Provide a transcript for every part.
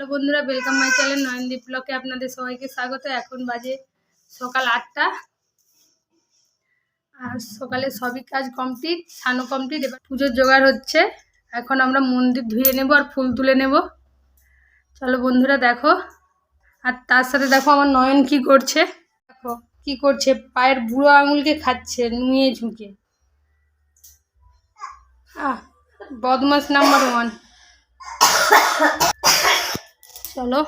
Hello বন্ধুরা, welcome my channel Nayandeep ব্লগে আপনাদের সবাইকে স্বাগত। এখন বাজে সকাল 8টা আর সকালে সবই কাজ কমপ্লিট, স্নানও কমপ্লিট। এবার পুজোর জোগাড় হচ্ছে। এখন আমরা মন্দির ধুয়ে নেব আর ফুল তুলে নেব। চলো বন্ধুরা দেখো। আর তার সাথে দেখো আমার নয়ন কি করছে। দেখো কি করছে, পায়ের বুড়ো আঙুলকে খাচ্ছে নুয়ে ঝুঁকে। বদমাস নাম্বার 1। চলো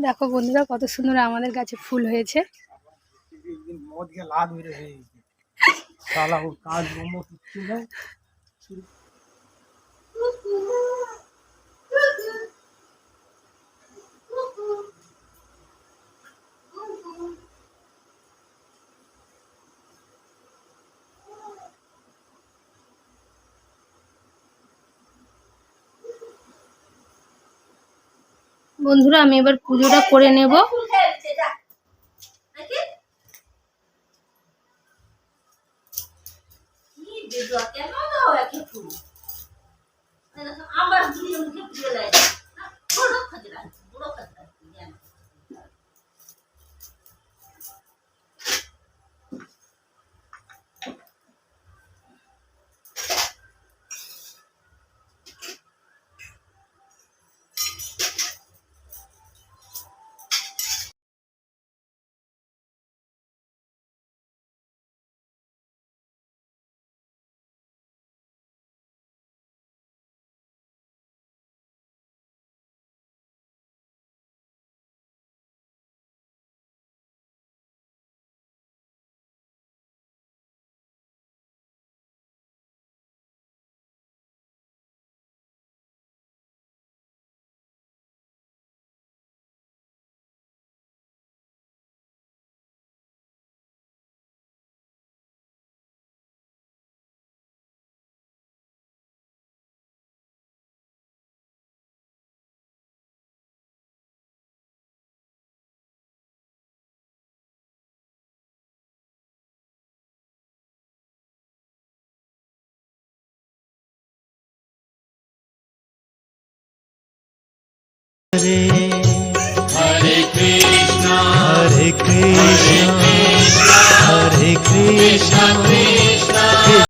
দেখো বন্ধুরা কত সুন্দর আমাদের গাছে ফুল হয়েছে। বন্ধুরা আমি এবার পুজোটা করে নেব। Hare Krishna, Hare Krishna, Hare Krishna, Krishna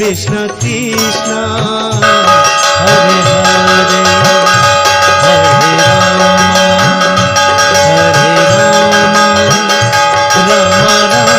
Krishna Krishna Hare Hare Hare Ram হরে রাম রাম রাম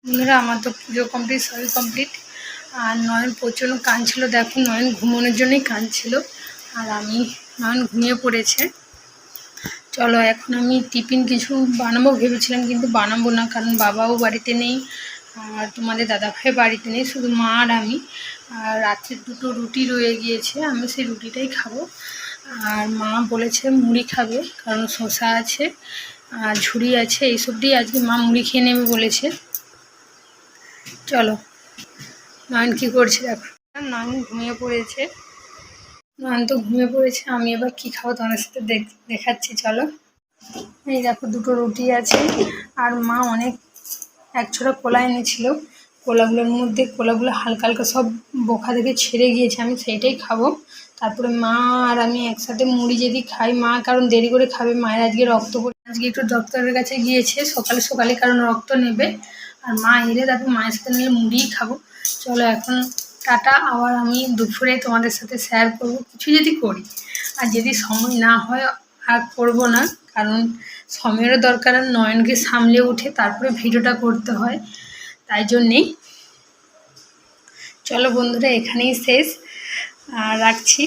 বন্ধুরা আমার তো পুজো কমপ্লিট, সবই কমপ্লিট। আর নয়ন প্রচণ্ড কাঁদছিল, দেখো নয়ন ঘুমানোর জন্যই কাঁদছিল। আর নয়ন ঘুমিয়ে পড়েছে। চলো এখন আমি টিফিন কিছু বানাবো ভেবেছিলাম, কিন্তু বানাবো না, কারণ বাবাও বাড়িতে নেই আর তোমাদের দাদাভাই বাড়িতে নেই, শুধু মা আর আমি। আর রাত্রে 2টো রুটি রয়ে গিয়েছে, আমি সেই রুটিটাই খাবো। আর মা বলেছে মুড়ি খাবে, কারণ শসা আছে আর ঝুড়ি আছে, এইসব দিয়ে আজকে মা মুড়ি খেয়ে নেবে বলেছে। চলো নয়ন কী করছে দেখো। নয়ন ঘুমিয়ে পড়েছে, নয়ন তো ঘুমিয়ে পড়েছে। আমি এবার কী খাবো তোমাদের সাথে দেখাচ্ছি। চলো, এই দেখো 2টো রুটি আছে। আর মা এক ছোটা কলা এনেছিল, কলাগুলোর মধ্যে কলাগুলো হালকা হালকা সব বোখা থেকে ছেড়ে গিয়েছে, আমি সেইটাই খাবো। তারপরে মা আর আমি একসাথে মুড়ি যদি খাই, মা কারণ দেরি করে খাবে, মায়ের আজকে রক্ত আজকে একটু ডক্টরের কাছে গিয়েছে সকালে সকালে, কারণ রক্ত নেবে। আর মা এলে তারপর মায়ের সাথে নিলে মুড়িই খাবো। চলো এখন টাটা, আবার আমি দুপুরে তোমাদের সাথে শেয়ার করবো কিছু যদি করি। আর যদি সময় না হয় আর করবো না, কারণ সময়েরও দরকার, আর নয়নকে সামলে উঠে তারপরে ভিডিওটা করতে হয়, তাই জন্যেই। চলো বন্ধুরা এখানেই শেষ, রাখছি।